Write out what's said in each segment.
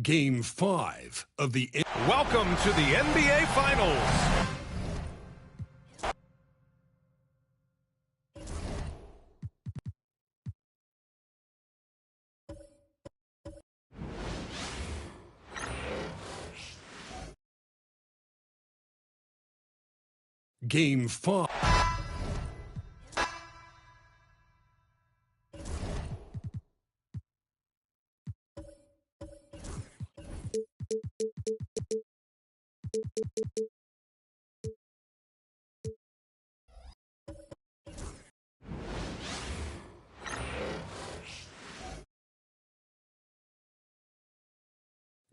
Game 5 of the... Welcome to the NBA Finals. Game 5.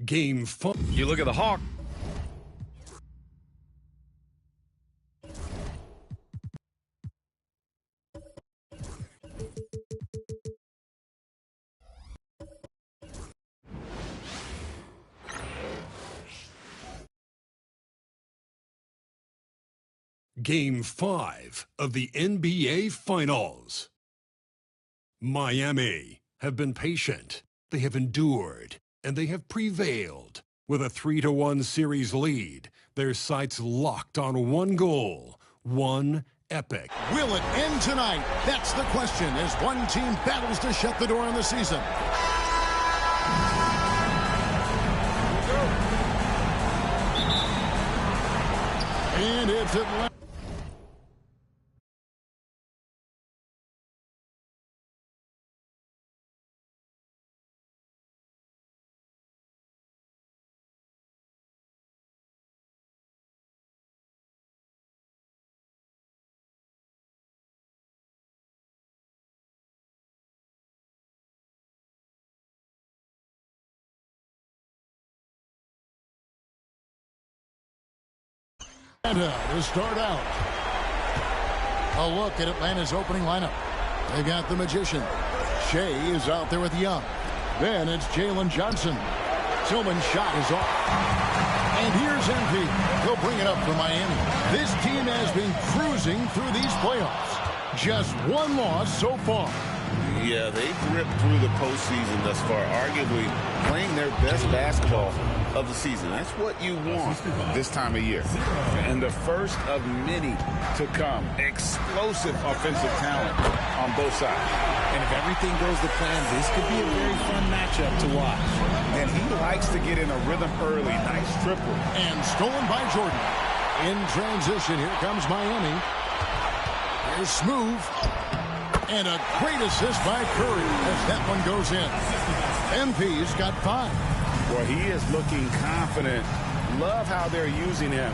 Game 5. You look at the Hawk. Game 5 of the NBA Finals. Miami have been patient, they have endured, and they have prevailed. With a 3-1 series lead, their sights locked on one goal, one epic. Will it end tonight? That's the question as one team battles to shut the door on the season. And it's Atlanta. To start out. A look at Atlanta's opening lineup. They got the Magician. Shea is out there with Young. Then it's Jalen Johnson. Tillman's shot is off. And here's MP. He'll bring it up for Miami. This team has been cruising through these playoffs. Just one loss so far. Yeah, they've ripped through the postseason thus far, arguably playing their best basketball of the season. That's what you want this time of year. And the first of many to come. Explosive offensive talent on both sides. And if everything goes to plan, this could be a very fun matchup to watch. And he likes to get in a rhythm early. Nice triple. And stolen by Jordan. In transition, here comes Miami. Here's Smoove. And a great assist by Curry as that one goes in. MP's got 5. Boy, he is looking confident. Love how they're using him.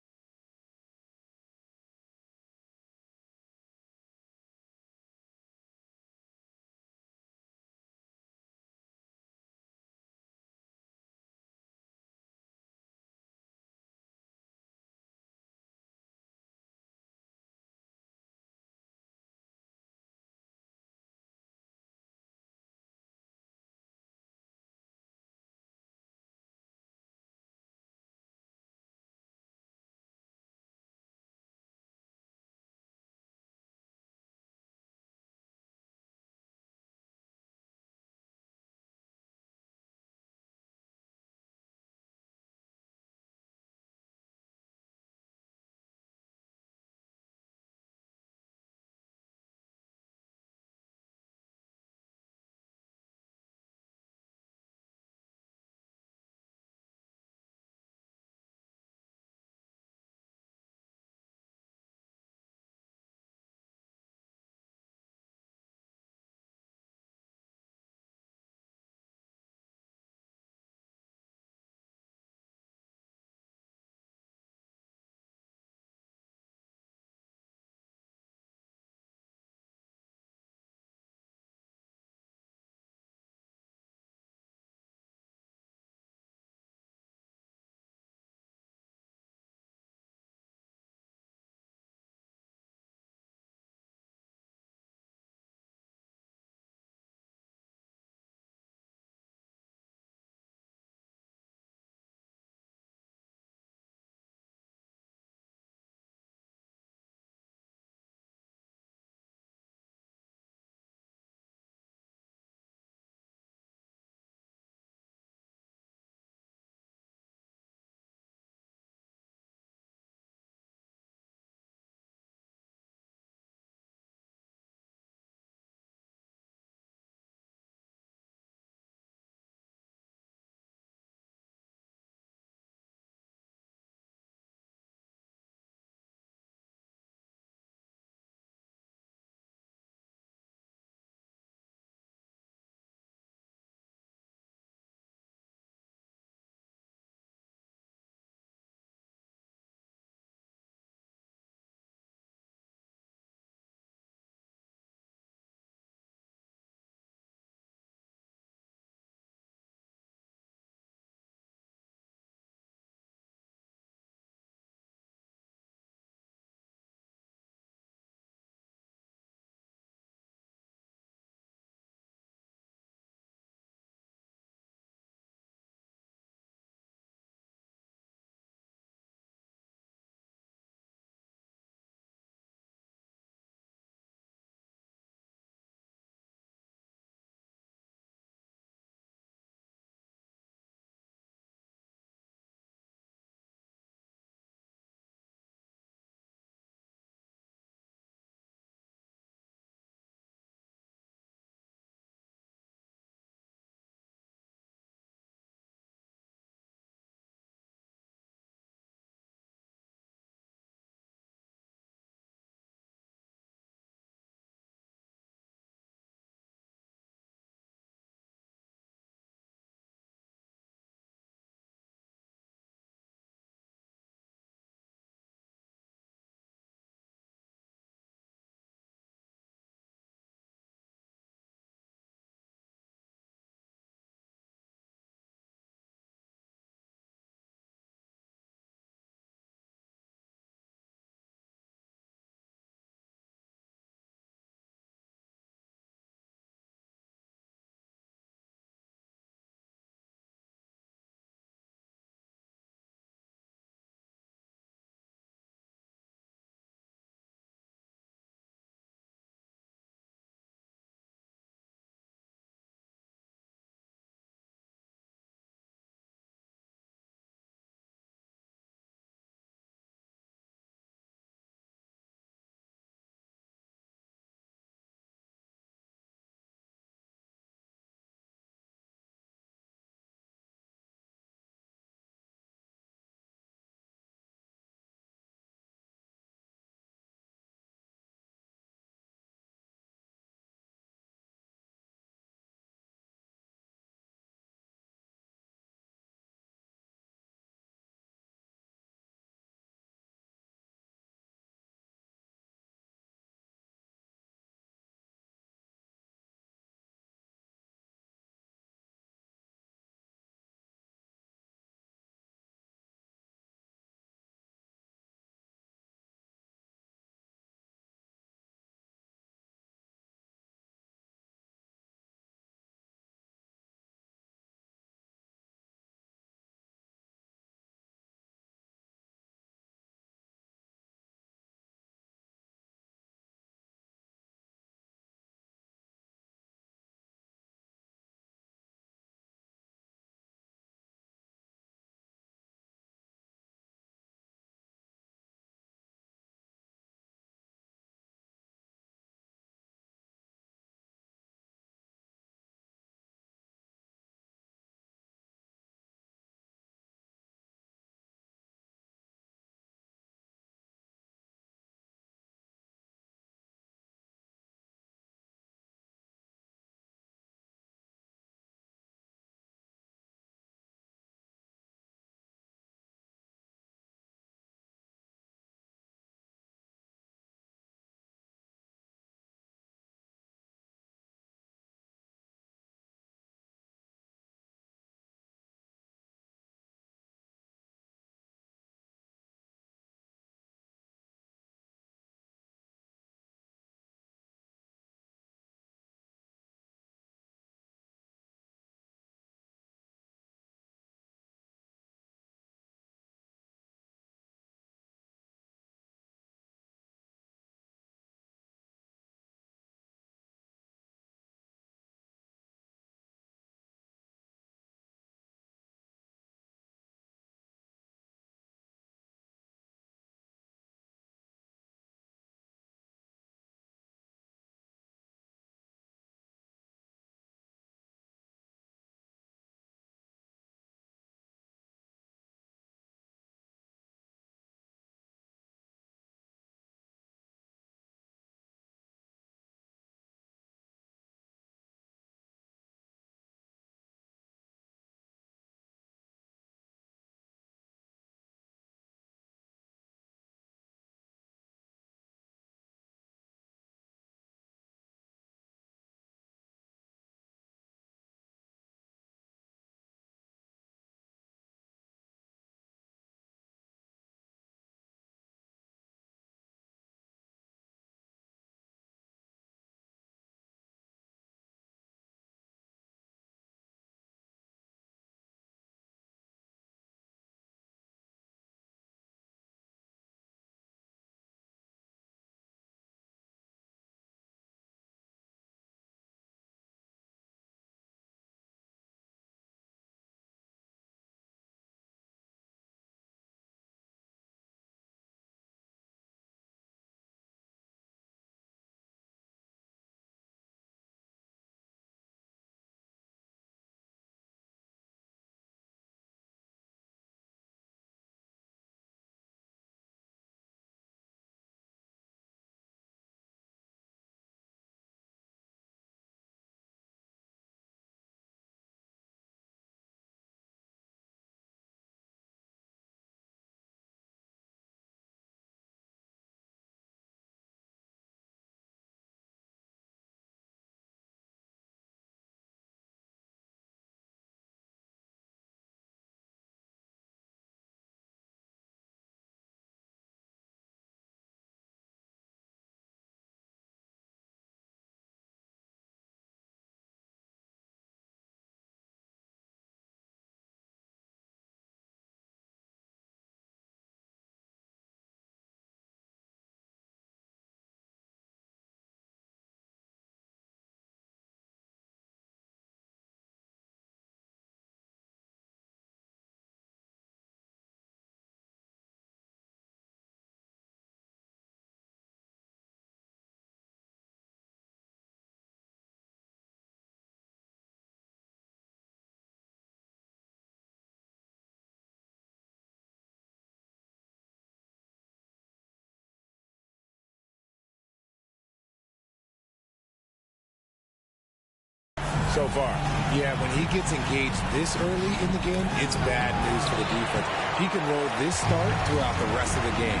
so far. Yeah, when he gets engaged this early in the game, it's bad news for the defense. He can roll this start throughout the rest of the game.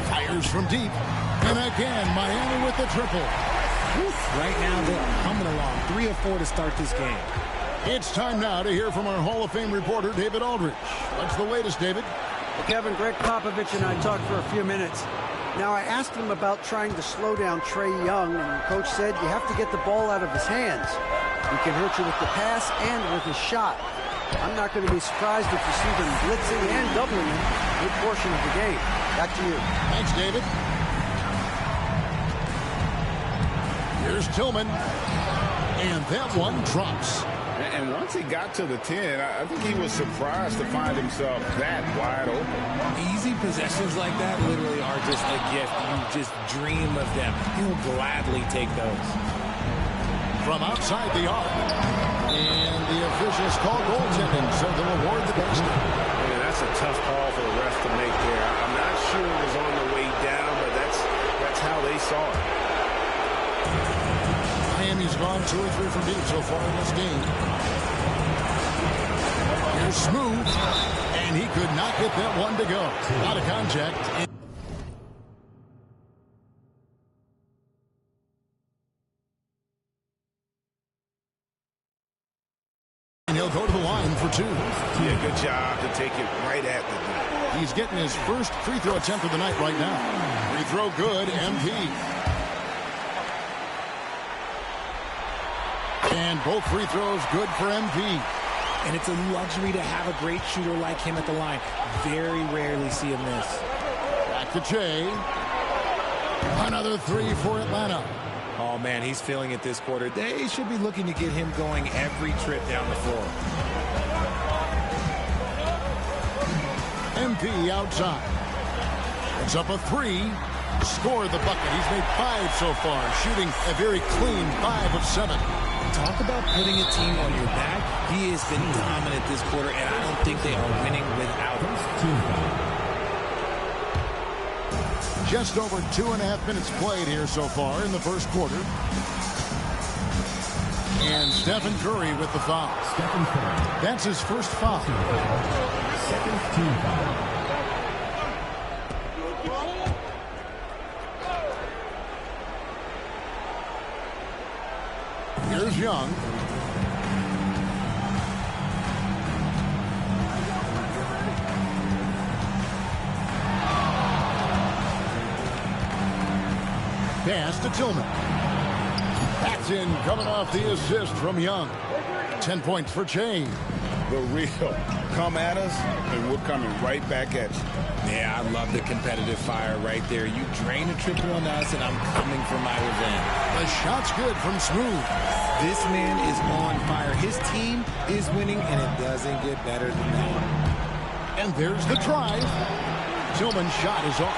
Fires from deep. And again, Miami with the triple. Right now, they're coming along. 3 of 4 to start this game. It's time now to hear from our Hall of Fame reporter, David Aldridge. What's the latest, David? Well, Kevin, Greg Popovich and I talked for a few minutes. Now, I asked him about trying to slow down Trae Young, and Coach said you have to get the ball out of his hands. He can hurt you with the pass and with his shot. I'm not going to be surprised if you see them blitzing and doubling him a good portion of the game. Back to you. Thanks, David. Here's Tillman. And that one drops. And once he got to the 10, I think he was surprised to find himself that wide open. Easy possessions like that literally are just a gift. You just dream of them. He'll gladly take those. From outside the arc. And the officials call goaltending, so they'll award the basket. Yeah, that's a tough call for the ref to make there. I'm not sure it was on the way down, but that's how they saw it. Miami's gone 2 or 3 from deep so far in this game. Here's Smoove, and he could not get that one to go. Out of contact. And he'll go to the line for 2. Yeah, good job to take it right at the net. He's getting his first free throw attempt of the night right now. Free throw good, MP. And both free throws good for MP. And it's a luxury to have a great shooter like him at the line. Very rarely see him miss. Back to Jay. Another 3 for Atlanta. Oh, man, he's feeling it this quarter. They should be looking to get him going every trip down the floor. MP outside. It's up a 3. Score the bucket. He's made 5 so far, shooting a very clean 5 of 7. Talk about putting a team on your back. He has been dominant this quarter, and I don't think they are winning without him. Just over 2.5 minutes played here so far in the first quarter. And Stephen Curry with the foul. That's his first foul. Second team foul. Here's Young. Pass to Tillman. That's in, coming off the assist from Young. 10 points for Jay. The real come at us, and we're coming right back at you. Yeah, I love the competitive fire right there. You drain a triple on us, and I'm coming for my revenge. The shot's good from Smoove. This man is on fire. His team is winning, and it doesn't get better than that. And there's the drive. Tillman's shot is off.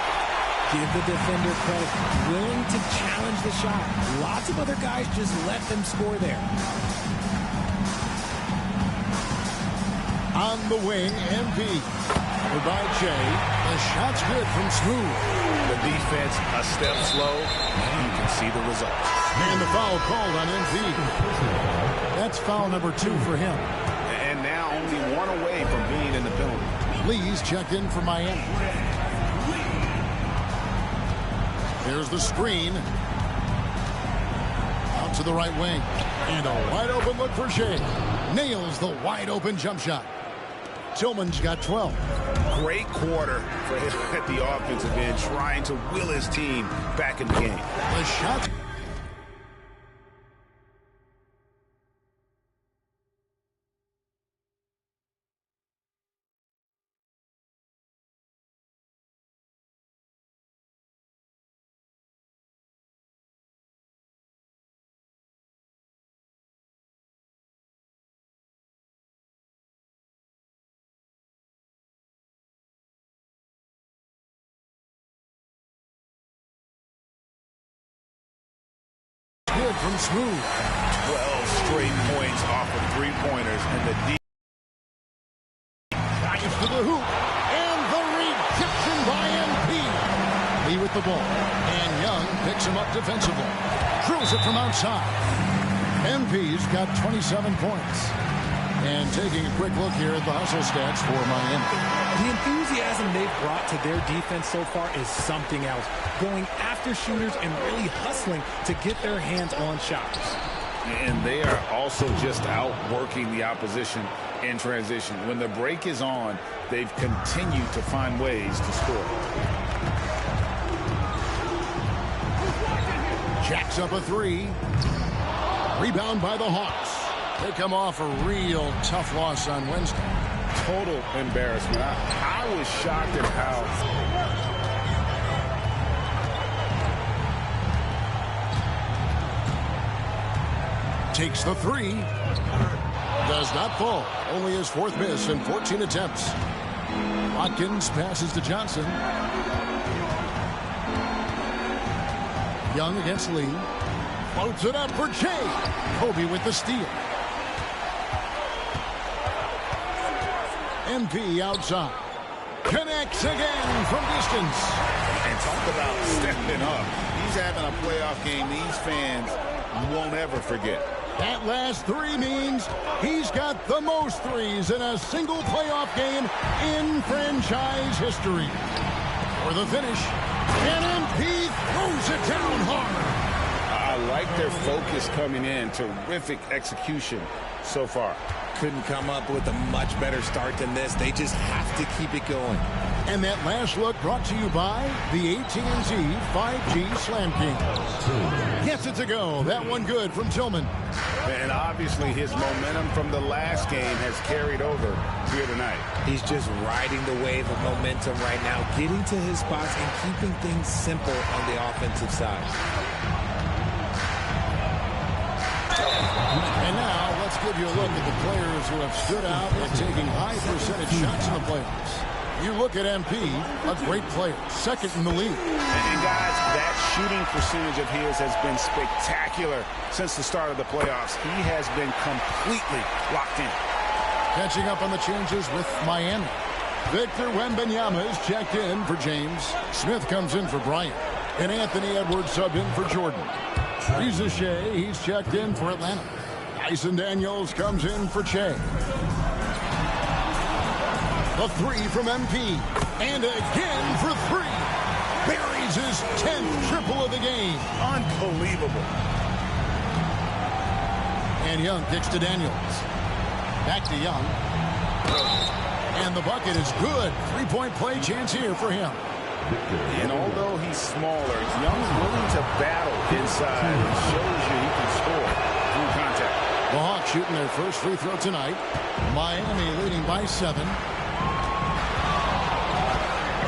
Give the defender credit. Willing to challenge the shot. Lots of other guys just let them score there. On the wing, MP. Goodbye, Jay. The shot's good from Smoove. The defense a step slow, and you can see the results. And the foul called on MP. That's foul number 2 for him. And now only 1 away from being in the penalty. Lee's checked in for Miami. There's the screen. Out to the right wing. And a wide open look for Shea. Nails the wide open jump shot. Tillman's got 12. Great quarter for him at the offensive end, trying to will his team back in the game. The shot. Good from Smoove. 12 straight points off of 3-pointers, and the deep Drives to the hoop. And the rejection by MP. Lee with the ball. And Young picks him up defensively. Drills it from outside. MP's got 27 points. And taking a quick look here at the hustle stats for Miami. The enthusiasm they've brought to their defense so far is something else. Going after shooters and really hustling to get their hands on shots. And they are also just outworking the opposition in transition. When the break is on, they've continued to find ways to score. Jacks up a three. Rebound by the Hawks. They come off a real tough loss on Wednesday. Total embarrassment. I was shocked at how... Takes the three. Does not fall. Only his fourth miss in 14 attempts. Watkins passes to Johnson. Young against Lee. Floats it up for Jay. Kobe with the steal. MP outside. Connects again from distance. And talk about stepping up. He's having a playoff game these fans won't ever forget. That last three means he's got the most threes in a single playoff game in franchise history. For the finish, and MP throws it down hard. I like their focus coming in. Terrific execution so far. Couldn't come up with a much better start than this. They just have to keep it going. And that last look brought to you by the AT&T 5G Slam King. Yes, it's a go. That one good from Tillman. And obviously his momentum from the last game has carried over here tonight. He's just riding the wave of momentum right now, getting to his spots and keeping things simple on the offensive side. And now let's give you a look at the players who have stood out and taking high percentage shots in the playoffs. You look at MP, a great player, second in the league. And guys, that shooting percentage of his has been spectacular since the start of the playoffs. He has been completely locked in. Catching up on the changes with Miami. Victor Wembanyama is checked in for James. Smith comes in for Bryant. And Anthony Edwards subbed in for Jordan. Reza Shea, he's checked in for Atlanta. Dyson Daniels comes in for Che. A three from MP. And again for three. Buries his 10th triple of the game. Unbelievable. And Young kicks to Daniels. Back to Young. And the bucket is good. Three-point play chance here for him. And although he's smaller, Young's willing to battle inside and shows you he can score through contact. The Hawks shooting their first free throw tonight. Miami leading by 7.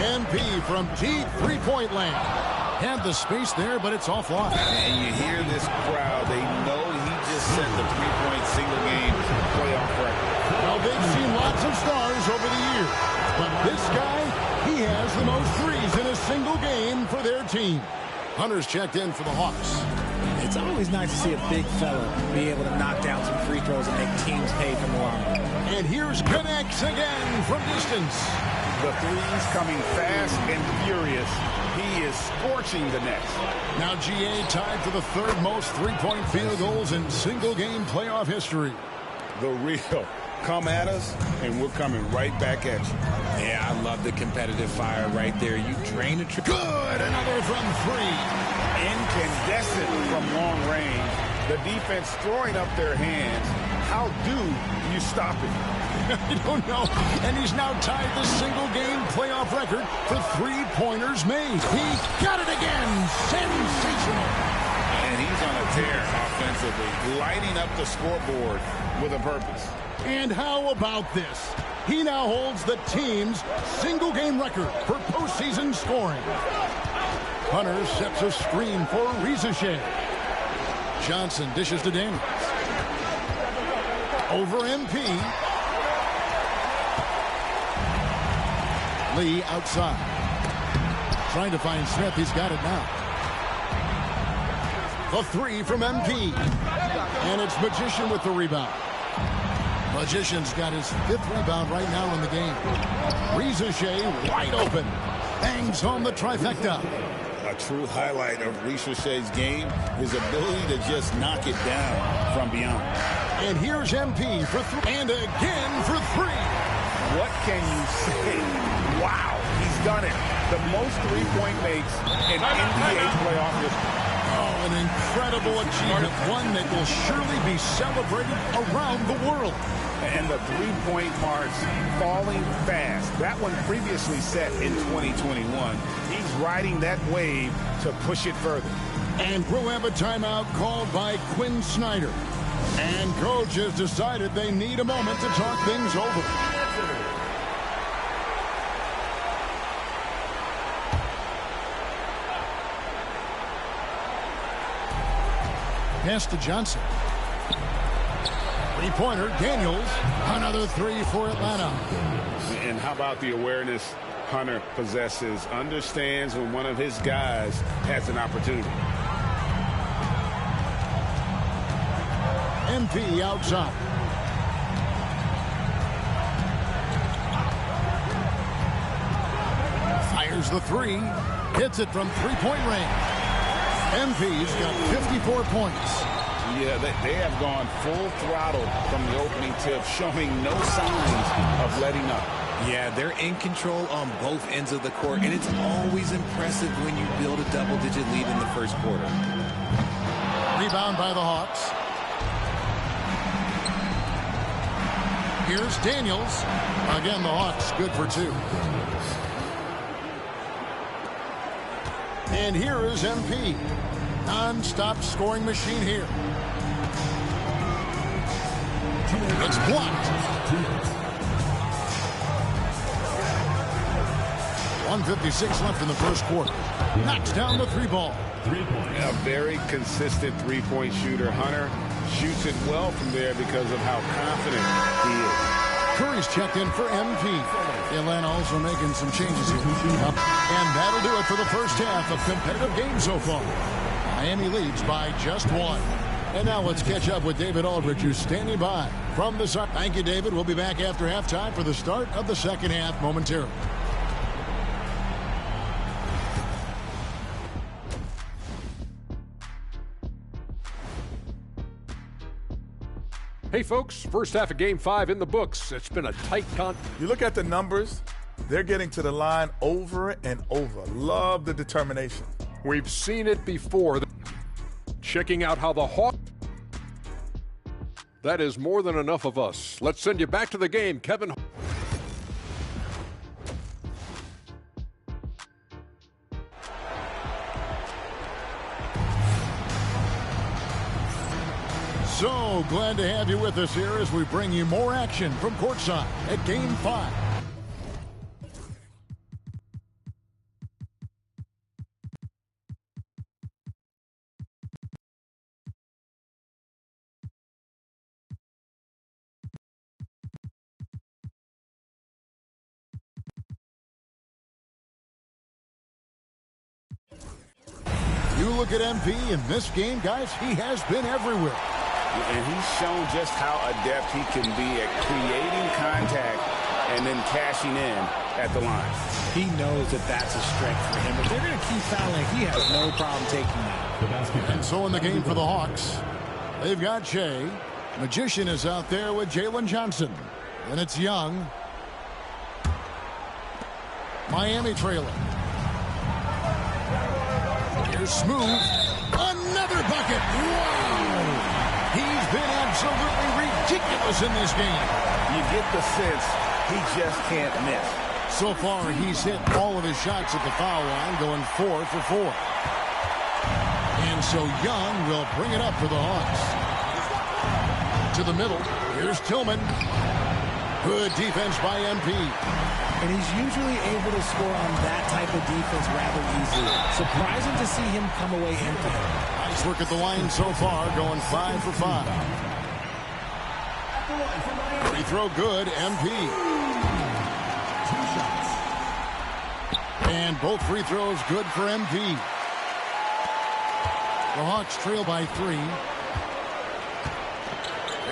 MP from deep three-point land. Had the space there, but it's offline. And you hear this crowd. They know he just set the three-point single-game playoff record. Well, they've seen lots of stars over the years. But this guy, he has the most threes in a single game for their team. Hunter's checked in for the Hawks. It's always nice to see a big fella be able to knock down some free throws and make teams pay from the line. And here's connects again from distance. The threes coming fast and furious. He is scorching the nets. Now GA tied for the third most three-point field goals in single-game playoff history. The real. Come at us, and we're coming right back at you. Yeah, I love the competitive fire right there. You drain the trip. Good! Another from three. Incandescent from long range. The defense throwing up their hands. How do you stop it? I don't know. And he's now tied the single-game playoff record for three-pointers made. He got it again. Sensational. And he's on a tear offensively, lighting up the scoreboard with a purpose. And how about this? He now holds the team's single-game record for postseason scoring. Hunter sets a screen for Reza Shea. Johnson dishes to Daniels. Over MP. Lee outside. Trying to find Smith. He's got it now. The three from MP. And it's Magician with the rebound. Magician's got his 5th rebound right now in the game. Reza Shea wide open. Bangs home the trifecta. A true highlight of Shay's game, his ability to just knock it down from beyond. And here's MP for three. And again for three. What can you say? Wow, he's done it. The most three-point makes in NBA playoff history. Oh, an incredible achievement. One that will surely be celebrated around the world. And the three-point marks falling fast. That one previously set in 2021. He's riding that wave to push it further. And we'll have a timeout called by Quinn Snyder. And coach has decided they need a moment to talk things over. Pass to Johnson. Three-pointer, Daniels. Another three for Atlanta. And how about the awareness Hunter possesses? Understands when one of his guys has an opportunity. MP outside. Fires the three. Hits it from three-point range. MP's got 54 points. Yeah, they have gone full throttle from the opening tip, showing no signs of letting up. Yeah, they're in control on both ends of the court, and it's always impressive when you build a double-digit lead in the first quarter. Rebound by the Hawks. Here's Daniels. Again, the Hawks good for two. And here is MP. Non-stop scoring machine here. It's blocked. 1:56 left in the first quarter. Knocks down the three ball. A very consistent three-point shooter. Hunter shoots it well from there because of how confident he is. Curry's checked in for MP. Atlanta also making some changes here. And that'll do it for the first half of competitive games so far. Miami leads by just one. And now let's catch up with David Aldridge, who's standing by from the side. Thank you, David. We'll be back after halftime for the start of the second half momentarily. Hey, folks, first half of Game 5 in the books. It's been a tight You look at the numbers, they're getting to the line over and over. Love the determination. We've seen it before. Checking out how the Hawks... That is more than enough of us. Let's send you back to the game, Kevin. So glad to have you with us here as we bring you more action from courtside at Game 5. You look at MP in this game, guys, he has been everywhere. And he's shown just how adept he can be at creating contact and then cashing in at the line. He knows that that's a strength for him. If they're going to keep fouling, he has no problem taking that. And so in the game for the Hawks, they've got Shea. Magician is out there with Jalen Johnson. And it's Young. Miami trailing. Here's Smoove. Another bucket. Wow! He's been absolutely ridiculous in this game. You get the sense he just can't miss. So far, he's hit all of his shots at the foul line, going 4 for 4. And so Young will bring it up for the Hawks. To the middle. Here's Tillman. Good defense by MP. And he's usually able to score on that type of defense rather easily. Surprising to see him come away empty. Nice work at the line so far, going 5 for 5. Free throw good, MP. And both free throws good for MP. The Hawks trail by 3.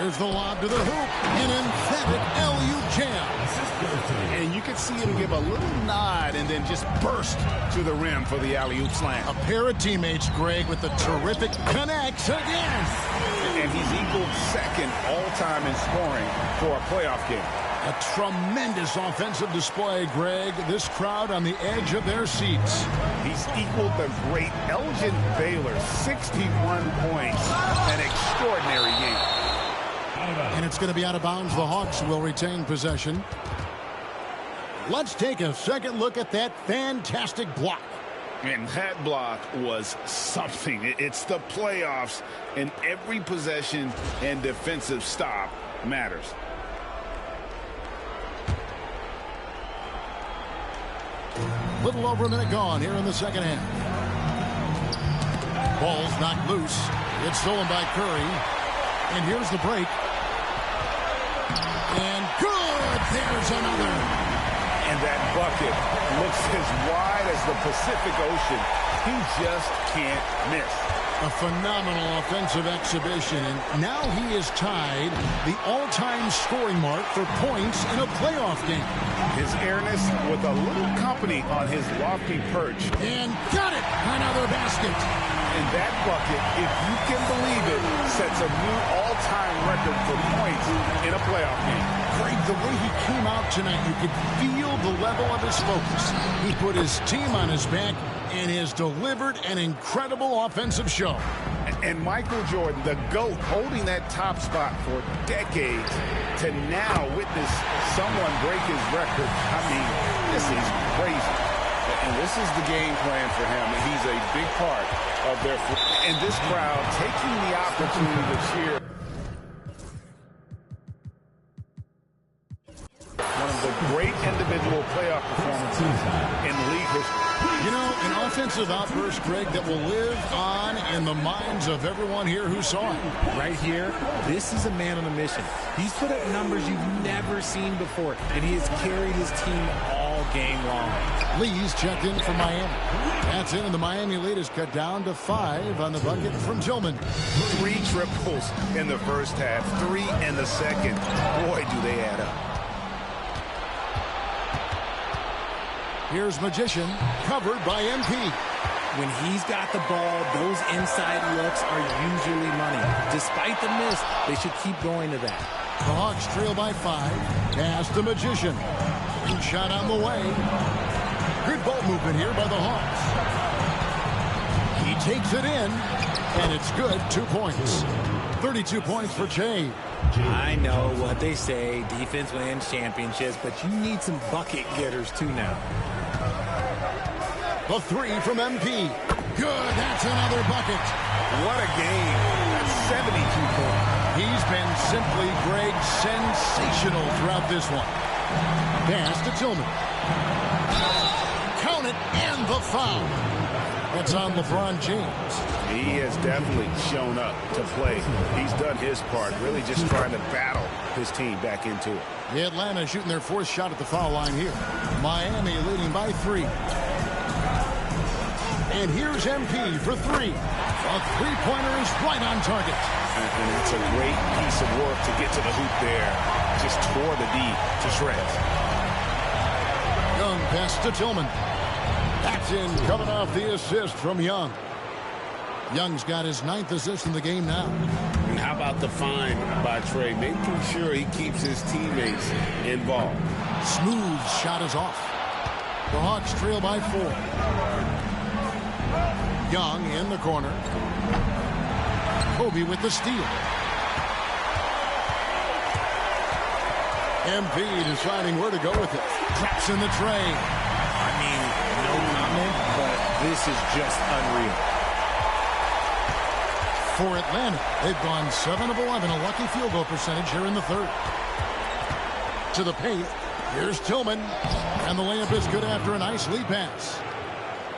There's the lob to the hoop. An emphatic alley-oop jam. And you could see him give a little nod and then just burst to the rim for the alley-oop slam. A pair of teammates, Greg, with a terrific connects again. And he's equaled second all-time in scoring for a playoff game. A tremendous offensive display, Greg. This crowd on the edge of their seats. He's equaled the great Elgin Baylor, 61 points. An extraordinary game. And it's going to be out of bounds. The Hawks will retain possession. Let's take a second look at that fantastic block. And that block was something. It's the playoffs, and every possession and defensive stop matters. Little over a minute gone here in the second half. Ball's knocked loose. It's stolen by Curry. And here's the break. And good! There's another. And that bucket looks as wide as the Pacific Ocean. He just can't miss. A phenomenal offensive exhibition, and now he has tied the all-time scoring mark for points in a playoff game. His airness with a little company on his lofty perch. And got it! Another basket. And that bucket, if you can believe it, sets a new all-time record for points in a playoff game. Greg, the way he came out tonight, you could feel the level of his focus. He put his team on his back and has delivered an incredible offensive show. And Michael Jordan, the GOAT, holding that top spot for decades, to now witness someone break his record. I mean, this is crazy. And this is the game plan for him. He's a big part of their... And this crowd taking the opportunity to cheer. One of the great individual playoff performances in league history. You know, an offensive outburst, Greg, that will live on in the minds of everyone here who saw it. Right here, this is a man on a mission. He's put up numbers you've never seen before, and he has carried his team all game long. Lee's checked in for Miami. That's in, and the Miami lead is cut down to 5 on the bucket from Tillman. 3 triples in the first half, 3 in the second. Boy, do they add up. Here's Magician, covered by MP. When he's got the ball, those inside looks are usually money. Despite the miss, they should keep going to that. The Hawks trail by 5. Pass the Magician. Good shot on the way. Good ball movement here by the Hawks. He takes it in, and it's good. 2 points. 32 points for Jay. I know what they say, defense wins championships, but you need some bucket getters too now. The 3 from MP. Good, that's another bucket. What a game. That's 72 points. He's been simply, Greg, sensational throughout this one. Pass to Tillman. Count it, and the foul. That's on LeBron James. He has definitely shown up to play. He's done his part, really just trying to battle his team back into it. The Atlanta shooting their 4th shot at the foul line here. Miami leading by 3. And here's MP for 3. A 3-pointer is right on target. And it's a great piece of work to get to the hoop there. Just tore the D to shreds. Young pass to Tillman. That's in, coming off the assist from Young. Young's got his 9th assist in the game now. And how about the find by Trey, making sure he keeps his teammates involved. Smooth shot is off. The Hawks trail by 4. Young in the corner. Kobe with the steal. MP deciding where to go with it. Traps in the tray. I mean, no comment, but this is just unreal. For Atlanta, they've gone 7 of 11, a lucky field goal percentage here in the 3rd. To the paint, here's Tillman, and the layup is good after a nice lead pass.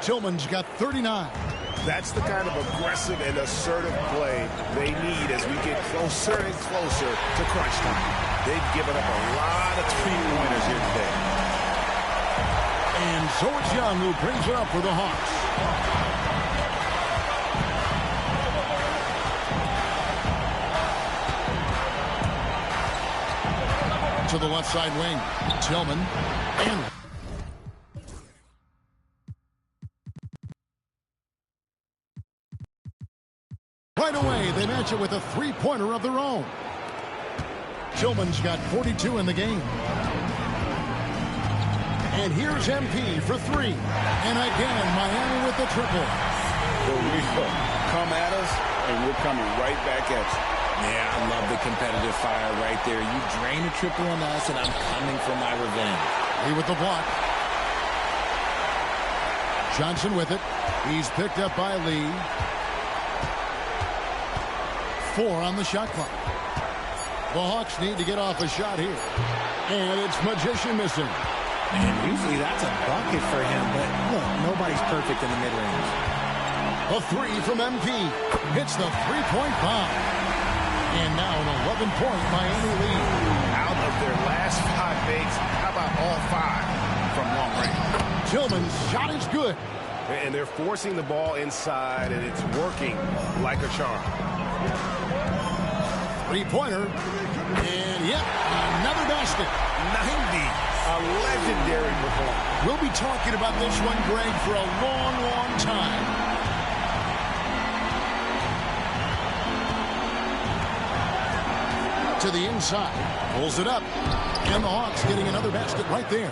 Tillman's got 39. That's the kind of aggressive and assertive play they need as we get closer and closer to crunch time. They've given up a lot of 3-pointers here today. And so it's Young who brings it up for the Hawks. to the left side wing. Tillman. And right away, they match it with a three-pointer of their own. Tillman's got 42 in the game. And here's MP for three. And again, Miami with the triple. Here we go. Come at us, and we're coming right back at you. Yeah, I love the competitive fire right there. You drain a triple on us, and I'm coming for my revenge. Lee with the block. Johnson with it. He's picked up by Lee. 4 on the shot clock. The Hawks need to get off a shot here. And it's Magician missing. And usually that's a bucket for him, but look, nobody's perfect in the mid-range. A three from MP. Hits the three-point bomb. And now an 11-point Miami lead. Out of their last 5 makes, how about all 5 from long range? Tillman's shot is good. And they're forcing the ball inside, and it's working like a charm. Three-pointer. And yep, another basket. 90. A legendary performance. We'll be talking about this one, Greg, for a long, long time. To the inside. Pulls it up. And the Hawks getting another basket right there.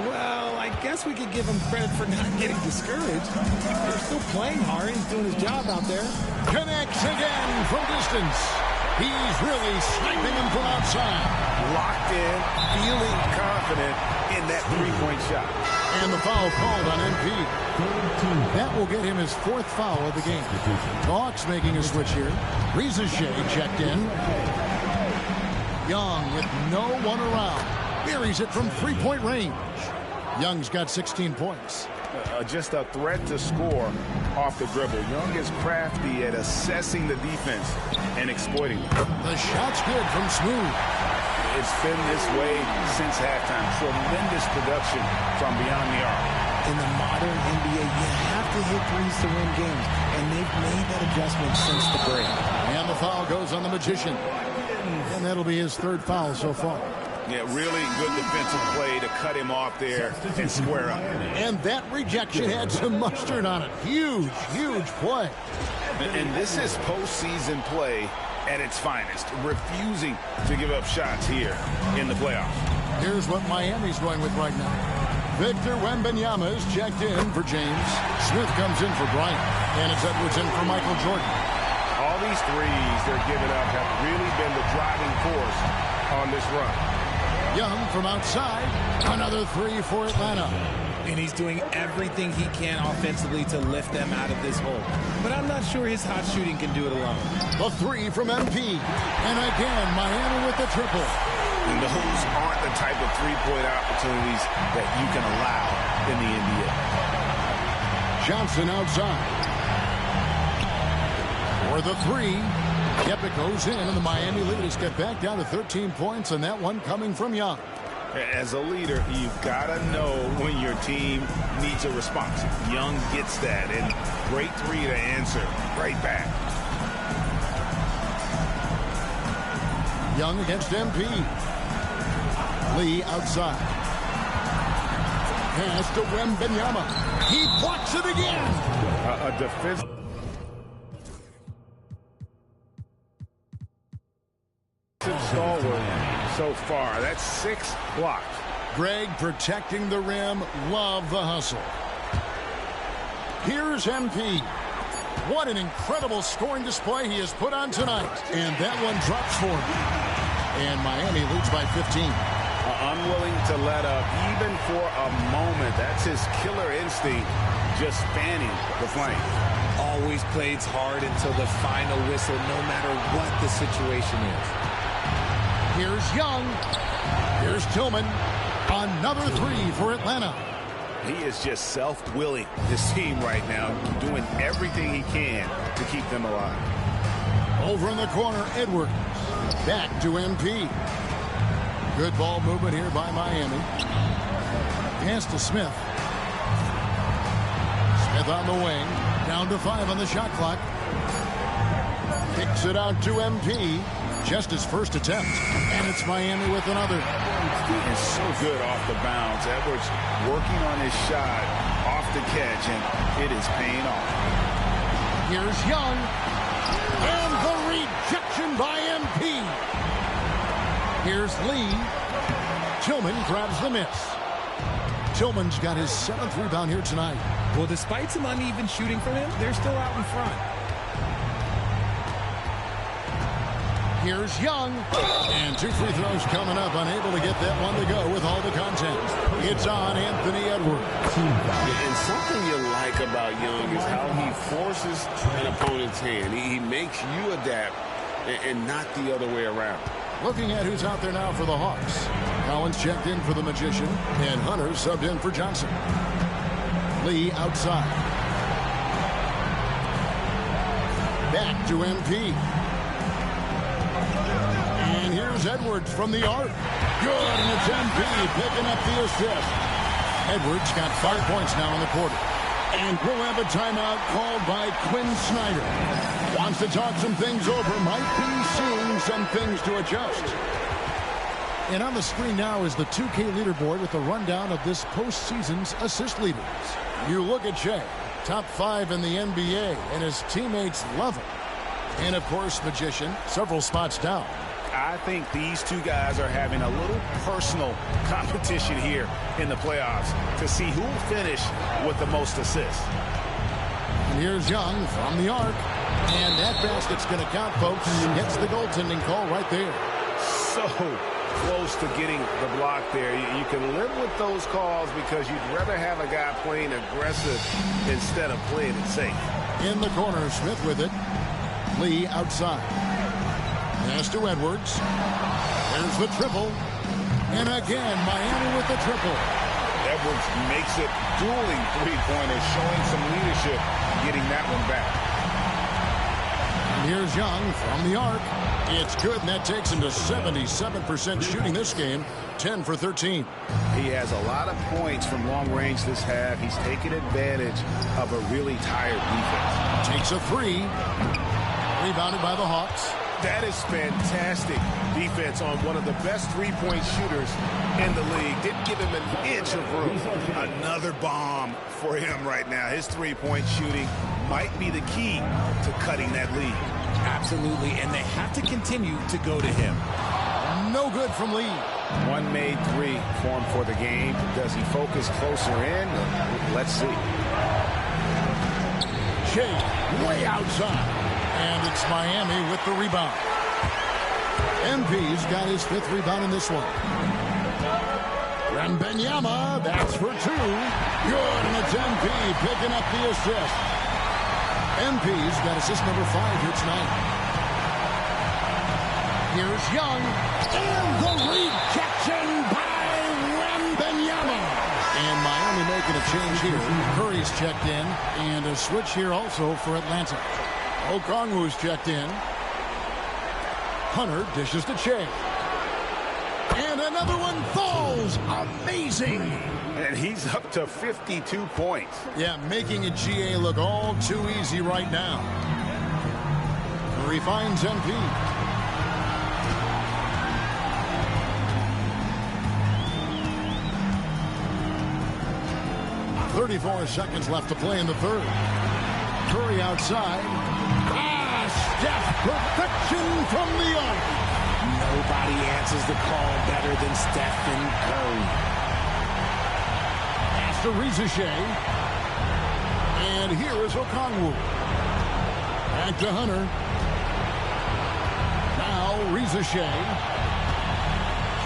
Well, I guess we could give him credit for not getting discouraged. They're still playing hard. He's doing his job out there. Connects again from distance. He's really sniping him from outside. Locked in, feeling confident in that three-point shot. And the foul called on MP. That will get him his 4th foul of the game. The Hawks making a switch here. Reza Shea checked in. Young with no one around. Buries it from three-point range. Young's got 16 points. Just a threat to score off the dribble. Young is crafty at assessing the defense and exploiting it. The shot's good from Smoove. It's been this way since halftime. Tremendous production from beyond the arc. In the modern NBA, you have to hit threes to win games, and they've made that adjustment since the break. And the foul goes on the Magician. And that'll be his 3rd foul so far. Yeah, really good defensive play to cut him off there and square up. And that rejection had some mustard on it. Huge, huge play. And this is postseason play at its finest, refusing to give up shots here in the playoffs. Here's what Miami's going with right now. Victor Wembanyama is checked in for James. Smith comes in for Bryant. And it's Edwards in for Michael Jordan. All these threes they're giving up have really been the driving force on this run. Young from outside. Another 3 for Atlanta. And he's doing everything he can offensively to lift them out of this hole. But I'm not sure his hot shooting can do it alone. A 3 from MP. And again, Miami with the triple. And those aren't the type of three-point opportunities that you can allow in the NBA. Johnson outside. For the 3. Yep, it goes in, and the Miami lead is get back down to 13 points, and that one coming from Young. As a leader, you've got to know when your team needs a response. Young gets that, and great 3 to answer right back. Young against MP. Lee outside. Pass to Wembanyama. He blocks it again. A defense. Stalwart so far. That's 6 blocks. Greg protecting the rim. Love the hustle. Here's MP. What an incredible scoring display he has put on tonight. And that one drops for him. And Miami leads by 15. Unwilling to let up even for a moment. That's his killer instinct, just fanning the flame. Always plays hard until the final whistle, no matter what the situation is. Here's Young. Here's Tillman. Another 3 for Atlanta. He is just self-willing, this team right now, doing everything he can to keep them alive. Over in the corner, Edwards. Back to MP. Good ball movement here by Miami. Pass to Smith. Smith on the wing. Down to 5 on the shot clock. Kicks it out to MP. Just his first attempt. And it's Miami with another. He is so good off the bounds. Edwards working on his shot off the catch, and it is paying off. Here's Young. And the rejection by MP. Here's Lee. Tillman grabs the miss. Tillman's got his 7th rebound here tonight. Well, despite some uneven shooting from him, they're still out in front. Here's Young. And 2 free throws coming up. Unable to get that one to go with all the contact. It's on Anthony Edwards. And something you like about Young is how he forces an opponent's hand. He makes you adapt and not the other way around. Looking at who's out there now for the Hawks. Collins checked in for the Magician, and Hunter subbed in for Johnson. Lee outside. Back to MP. And here's Edwards from the arc. Good, and it's MP picking up the assist. Edwards got 5 points now in the quarter. And we'll have a timeout called by Quinn Snyder. Wants to talk some things over. Might be seeing some things to adjust. And on the screen now is the 2K leaderboard with a rundown of this postseason's assist leaders. You look at Jay, top 5 in the NBA, and his teammates love him. And, of course, Magician, several spots down. I think these two guys are having a little personal competition here in the playoffs to see who will finish with the most assists. And here's Young from the arc. And that basket's going to count, folks. Gets the goaltending call right there. So close to getting the block there. You can live with those calls because you'd rather have a guy playing aggressive instead of playing it safe. In the corner, Smith with it. Lee outside. Pass to Edwards. There's the triple. And again, Miami with the triple. Edwards makes it dueling three-pointers, showing some leadership, getting that one back. And here's Young from the arc. It's good, and that takes him to 77% shooting this game, 10 for 13. He has a lot of points from long range this half. He's taken advantage of a really tired defense. Takes a 3. Rebounded by the Hawks. That is fantastic defense on one of the best three-point shooters in the league. Didn't give him an inch of room. Another bomb for him right now. His three-point shooting might be the key to cutting that lead. Absolutely, and they have to continue to go to him. No good from Lee. One made 3 for him for the game. Does he focus closer in? Let's see. Shea way outside. And it's Miami with the rebound. MP's got his 5th rebound in this one. Wembanyama, that's for 2. Good, and it's MP picking up the assist. MP's got assist number 5 here tonight. Here's Young. And the rejection by Wembanyama. And Miami making a change here. Curry's checked in. And a switch here also for Atlanta. Okongwu's checked in. Hunter dishes to Shea. And another one falls. Amazing. And he's up to 52 points. Yeah, making a GA look all too easy right now. Curry finds MP. .34 seconds left to play in the third. Curry outside. Steph, perfection from the arc. Nobody answers the call better than Stephen Curry. Pass to Reza Shea. And here is Okongwu. Back to Hunter. Now Reza Shea.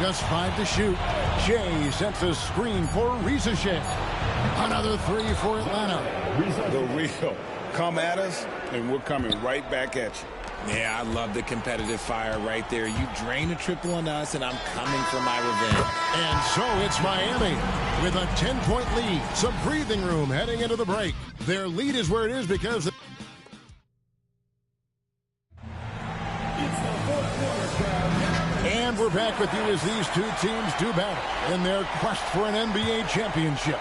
Just 5 to shoot. Shea sets a screen for Reza Shea. Another 3 for Atlanta. The real. Come at us, and we're coming right back at you. Yeah, I love the competitive fire right there. You drain a triple on us, and I'm coming for my revenge. And so it's Miami with a 10-point lead. Some breathing room heading into the break. Their lead is where it is because... And we're back with you as these two teams do battle in their quest for an NBA championship.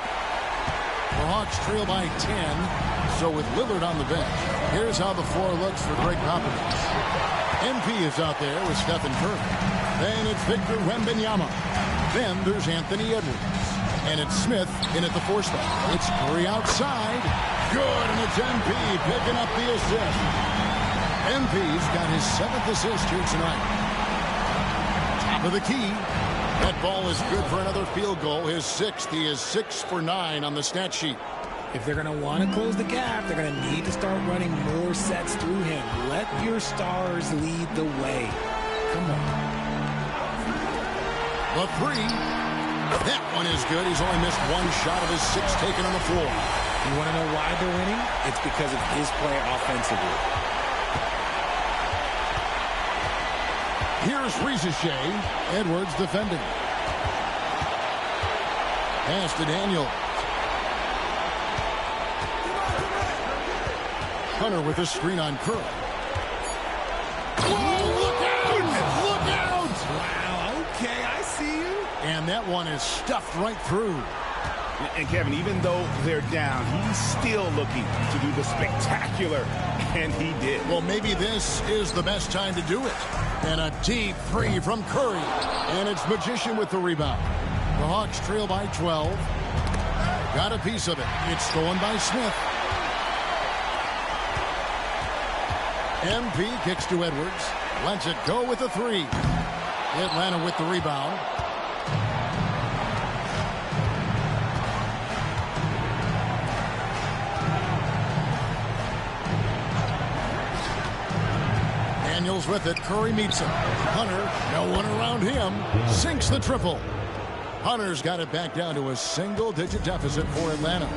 The Hawks trail by 10. So with Lillard on the bench, here's how the floor looks for Greg Popovich. MP is out there with Stephen Curry. Then it's Victor Wembanyama. Then there's Anthony Edwards. And it's Smith in at the 4 spot. It's Curry outside. Good, and it's MP picking up the assist. MP's got his 7th assist here tonight. Top of the key. That ball is good for another field goal. His 6th. He is 6 for 9 on the stat sheet. If they're going to want to close the gap, they're going to need to start running more sets through him. Let your stars lead the way. Come on. The 3. That one is good. He's only missed 1 shot of his 6 taken on the floor. You want to know why they're winning? It's because of his play offensively. Here's Rizachet. Edwards defending. Pass to Daniel. Hunter with a screen on Curry. Whoa, look out! Look out! Wow, okay, I see you. And that one is stuffed right through. And Kevin, even though they're down, he's still looking to do the spectacular, and he did. Well, maybe this is the best time to do it. And a deep 3 from Curry. And it's Magician with the rebound. The Hawks trail by 12. Got a piece of it. It's stolen by Smith. MP kicks to Edwards. Lets it go with the 3. Atlanta with the rebound. Daniels with it. Curry meets him. Hunter, no one around him. Sinks the triple. Hunter's got it back down to a single-digit deficit for Atlanta.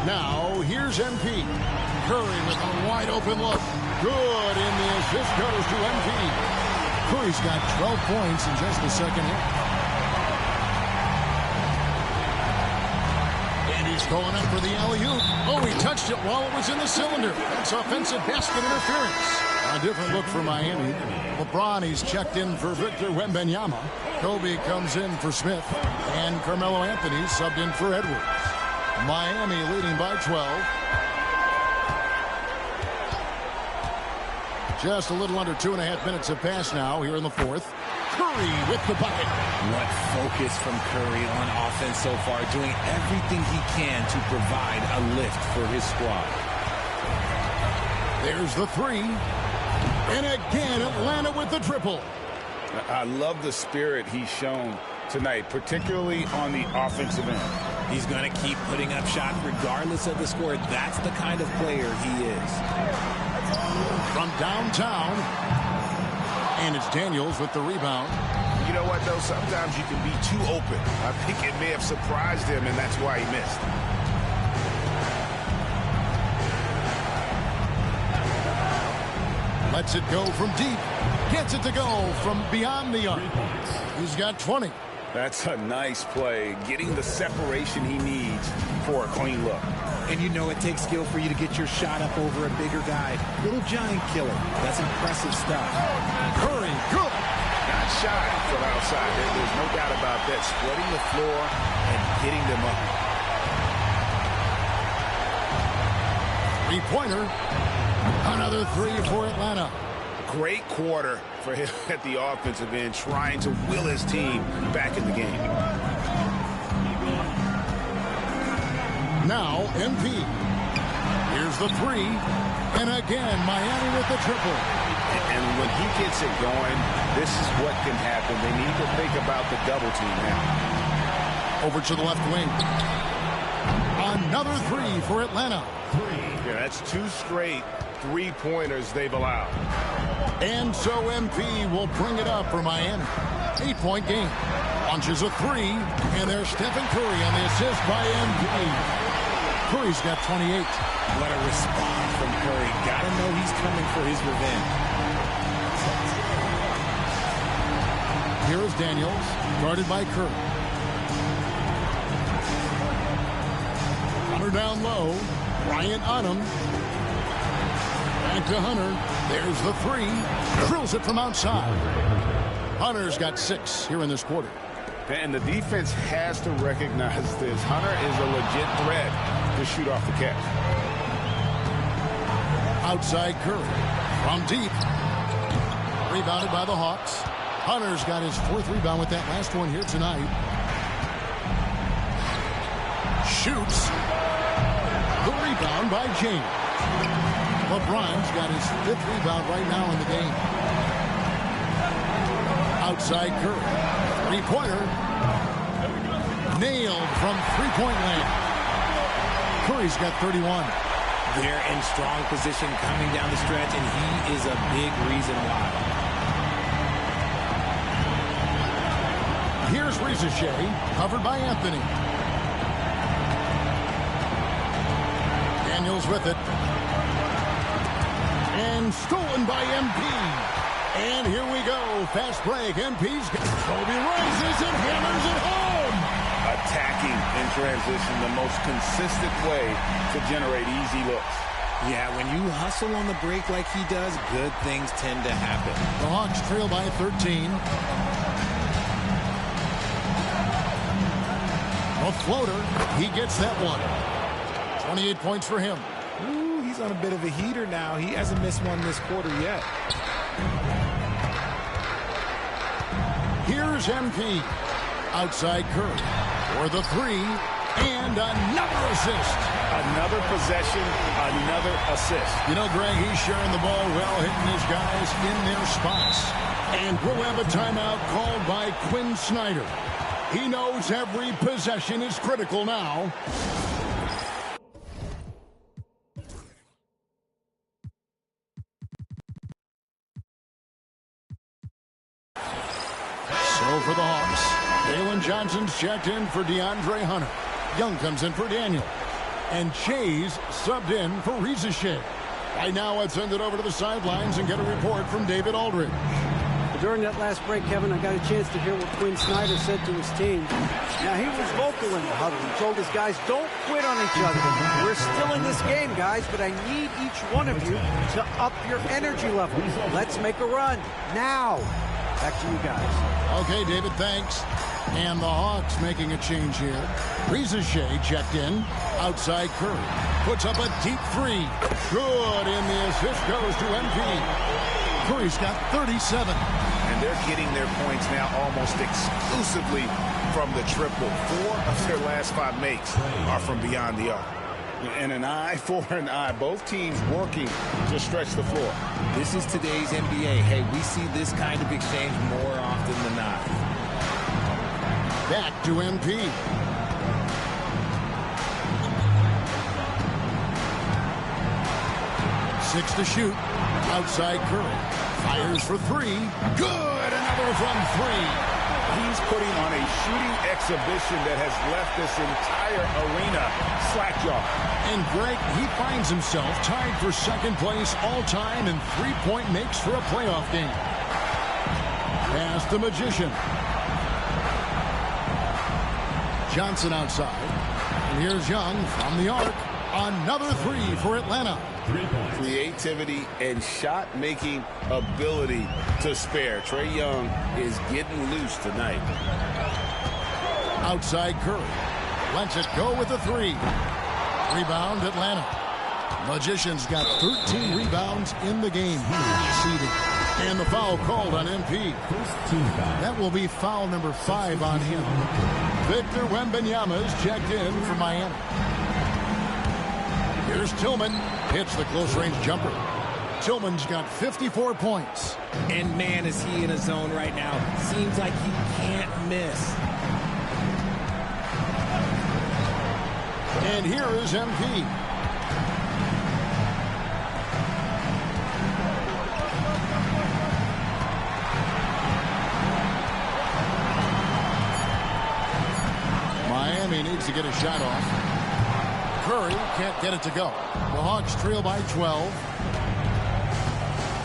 Now, here's MP. Curry with a wide-open look. Good, and the assist goes to MP. Curry's got 12 points in just the second half. And he's going up for the alley-oop. Oh, he touched it while it was in the cylinder. That's offensive basket interference. A different look for Miami. LeBron, he's checked in for Victor Wembanyama. Kobe comes in for Smith. And Carmelo Anthony subbed in for Edwards. Miami leading by 12. Just a little under 2.5 minutes have passed now here in the 4th. Curry with the bucket. What focus from Curry on offense so far, doing everything he can to provide a lift for his squad. There's the 3. And again, Atlanta with the triple. I love the spirit he's shown tonight, particularly on the offensive end. He's going to keep putting up shots regardless of the score. That's the kind of player he is. From downtown. And it's Daniels with the rebound. You know what, though? Sometimes you can be too open. I think it may have surprised him, and that's why he missed. Lets it go from deep. Gets it to go from beyond the arc. He's got 20. That's a nice play, getting the separation he needs for a clean look. And you know it takes skill for you to get your shot up over a bigger guy. Little giant killer. That's impressive stuff. Curry, good. Not shy from outside. There's no doubt about that. Spreading the floor and hitting them up. Three-pointer. Another 3 for Atlanta. Great quarter for him at the offensive end, trying to will his team back in the game. Now, MP. Here's the 3. And again, Miami with the triple. And when he gets it going, this is what can happen. They need to think about the double team now. Over to the left wing. Another 3 for Atlanta. Yeah, that's 2 straight three-pointers they've allowed. And so MP will bring it up for Miami. 8-point game. Launches a 3, and there's Stephen Curry on the assist by MP. Curry's got 28. What a response from Curry. Gotta know he's coming for his revenge. Here is Daniels, guarded by Curry. Hunter down low. Bryant on him. Back to Hunter. There's the 3. Drills it from outside. Hunter's got 6 here in this quarter. And the defense has to recognize this. Hunter is a legit threat to shoot off the catch. Outside Curry from deep. Rebounded by the Hawks. Hunter's got his 4th rebound with that last one here tonight. Shoots. The rebound by James. LeBron's got his 5th rebound right now in the game. Outside Curry. Three-pointer. Nailed from three-point land. Curry's got 31. They're in strong position coming down the stretch, and he is a big reason why. Here's Shea, covered by Anthony. Daniels with it. And stolen by MP. And here we go. Fast break. MP's got Kobe rises and hammers it home. Attacking in transition, the most consistent way to generate easy looks. Yeah, when you hustle on the break like he does, good things tend to happen. The Hawks trail by 13. A floater. He gets that one. 28 points for him. Ooh, he's on a bit of a heater now. He hasn't missed one this quarter yet. Here's MP. Outside Curry for the three. And another assist. Another possession, another assist. You know, Greg, he's sharing the ball well, hitting his guys in their spots. And we'll have a timeout called by Quinn Snyder. He knows every possession is critical now. So for the Hawks, Jalen Johnson's checked in for DeAndre Hunter. Young comes in for Daniel. And Shay's subbed in for Shea. Right now, let's send it over to the sidelines and get a report from David Aldridge. During that last break, Kevin, I got a chance to hear what Quinn Snyder said to his team. Now, he was vocal in the huddle. He told his guys, don't quit on each other. We're still in this game, guys, but I need each one of you to up your energy level. Let's make a run now. Back to you guys. Okay, David, thanks. And the Hawks making a change here. Shea checked in. Outside Curry. Puts up a deep three. Good, and the assist goes to MP. Curry's got 37. And they're getting their points now almost exclusively from the triple. 4 of their last 5 makes are from beyond the arc. And an eye for an eye. Both teams working to stretch the floor. This is today's NBA. Hey, we see this kind of exchange more often than not. Back to MP. Six to shoot. Outside Curry. Fires for three. Good! Another from three. He's putting on a shooting exhibition that has left this entire arena slack-jawed. And Greg, he finds himself tied for second place all-time in three-point makes for a playoff game. Pass the Magician. Johnson outside. And here's Young from the arc. Another three for Atlanta. Creativity and shot-making ability to spare. Trae Young is getting loose tonight. Outside Curry. Lets it go with a three. Rebound Atlanta. Magician's got 13 rebounds in the game. He's seated. And the foul called on MP. That will be foul number 5 on him. Victor Wembanyama's checked in for Miami. Here's Tillman. Hits the close-range jumper. Tillman's got 54 points. And man, is he in a zone right now. Seems like he can't miss. And here is MP. Miami needs to get a shot off. Curry can't get it to go. The Hawks trail by 12.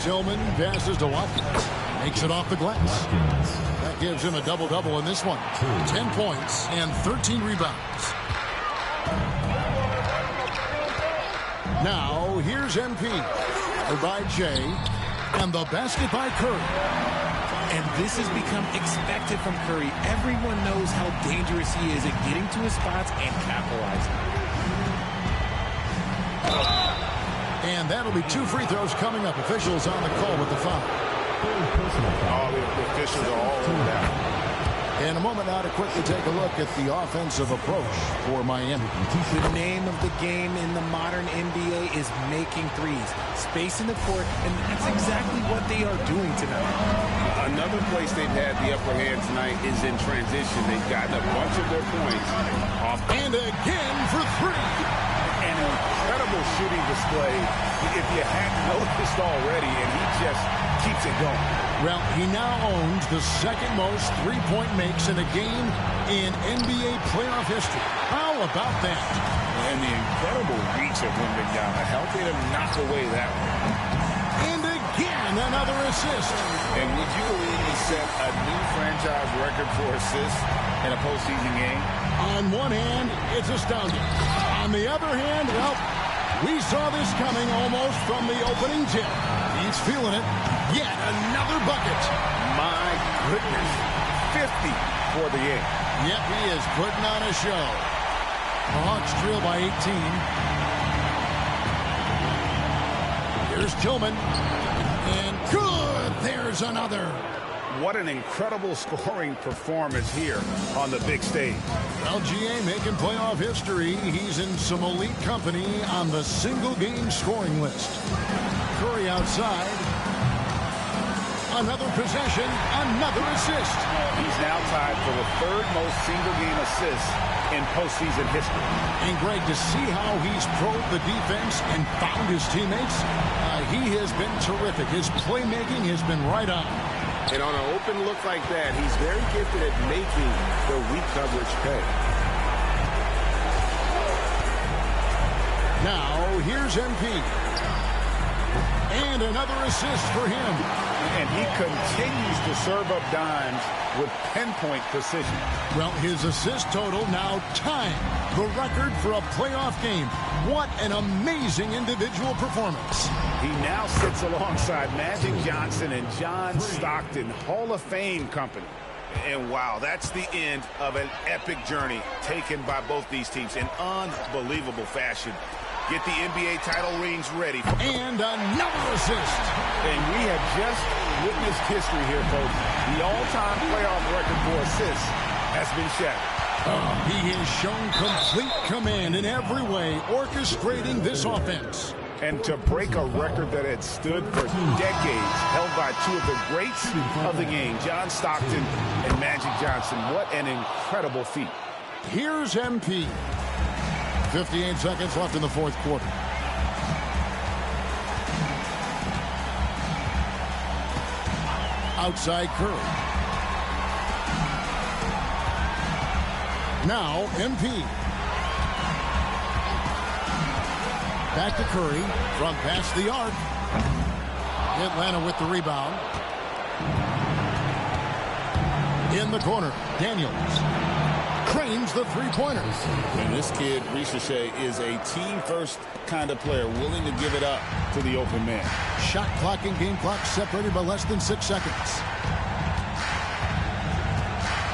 Tillman passes to Watkins. Makes it off the glass. That gives him a double-double in this one. 10 points and 13 rebounds. Now, here's MP. By Jay. And the basket by Curry. And this has become expected from Curry. Everyone knows how dangerous he is at getting to his spots and capitalizing. And that'll be 2 free throws coming up. Officials on the call with the foul. All the officials are all over that. In a moment now to quickly take a look at the offensive approach for Miami. The name of the game in the modern NBA is making threes. Space in the court, and that's exactly what they are doing tonight. Another place they've had the upper hand tonight is in transition. They've gotten a bunch of their points off. And again for 3. An incredible shooting display, if you hadn't noticed already, and he just keeps it going. Well, he now owns the second most three-point makes in a game in NBA playoff history. How about that? And the incredible reach of Wembanyama, helping him knock away that one. And again, another assist. And would you believe he set a new franchise record for assists in a postseason game? On one hand, it's astounding. On the other hand, well, we saw this coming almost from the opening tip. He's feeling it. Yet another bucket. My goodness. 50 for the game. Yep, he is putting on a show. The Hawks trail by 18. Here's Tillman. And good. There's another. What an incredible scoring performance here on the big stage. Well, GA making playoff history. He's in some elite company on the single-game scoring list. Curry outside. Another possession, another assist. He's now tied for the 3rd most single-game assists in postseason history. And Greg, to see how he's probed the defense and found his teammates, he has been terrific. His playmaking has been right on. And on an open look like that, he's very gifted at making the weak coverage pay. Now, here's MP. And another assist for him. And he continues to serve up dimes with pinpoint precision. Well, his assist total now tying the record for a playoff game. What an amazing individual performance. He now sits alongside Magic Johnson and John Stockton, Hall of Fame company. And wow, that's the end of an epic journey taken by both these teams in unbelievable fashion. Get the NBA title rings ready. And another assist. And we have just witnessed history here, folks. The all-time playoff record for assists has been shattered. He has shown complete command in every way, orchestrating this offense. And to break a record that had stood for decades, held by 2 of the greats of the game, John Stockton and Magic Johnson. What an incredible feat. Here's MP. 58 seconds left in the 4th quarter. Outside Curry. Now MP. Back to Curry. From past the arc. Atlanta with the rebound. In the corner. Daniels. Cranes the three-pointer. And this kid, Ricochet, is a team-first kind of player, willing to give it up to the open man. Shot clock and game clock separated by less than 6 seconds.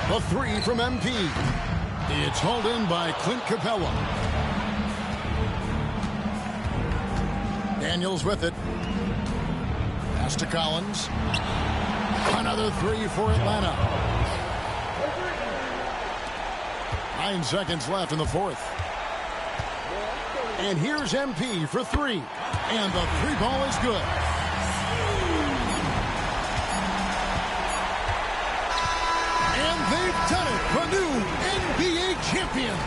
The 3 from MP. It's hauled in by Clint Capella. Daniels with it. Pass to Collins. Another 3 for Atlanta. 9 seconds left in the 4th. And here's MP for 3. And the 3 ball is good. And they've done it. The new NBA champions.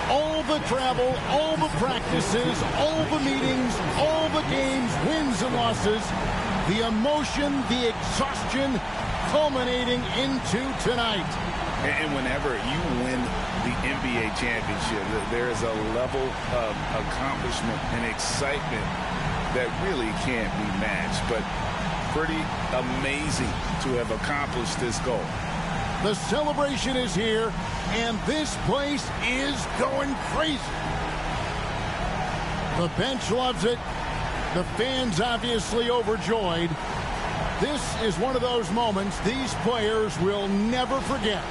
All the travel, all the practices, all the meetings, all the games, wins and losses. The emotion, the exhaustion, culminating into tonight. And whenever you win the NBA championship, there is a level of accomplishment and excitement that really can't be matched. But pretty amazing to have accomplished this goal. The celebration is here, and this place is going crazy. The bench loves it. The fans obviously overjoyed. This is one of those moments these players will never forget.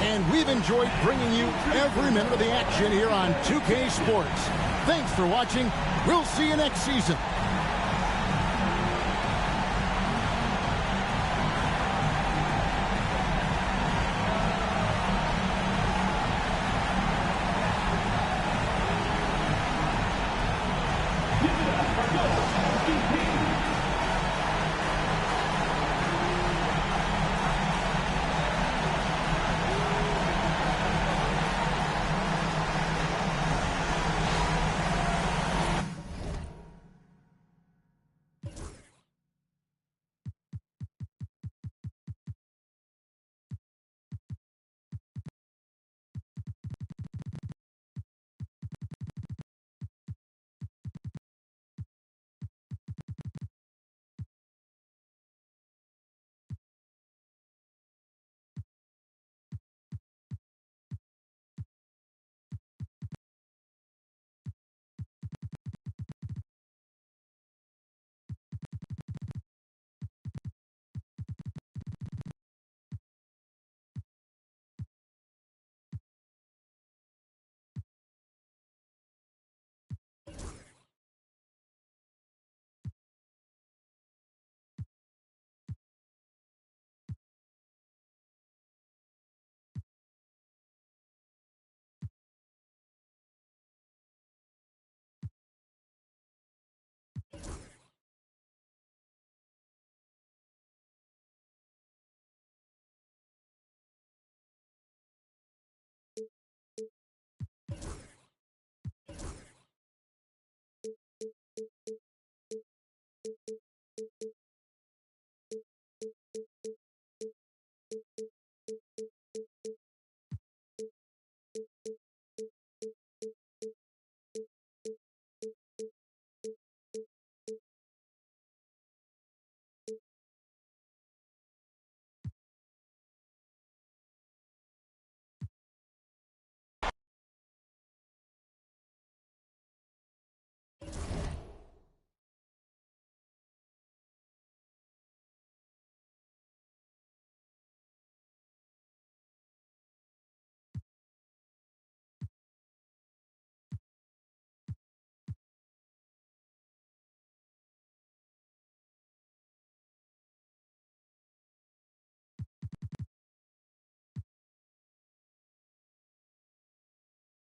And we've enjoyed bringing you every minute of the action here on 2K Sports. Thanks for watching. We'll see you next season.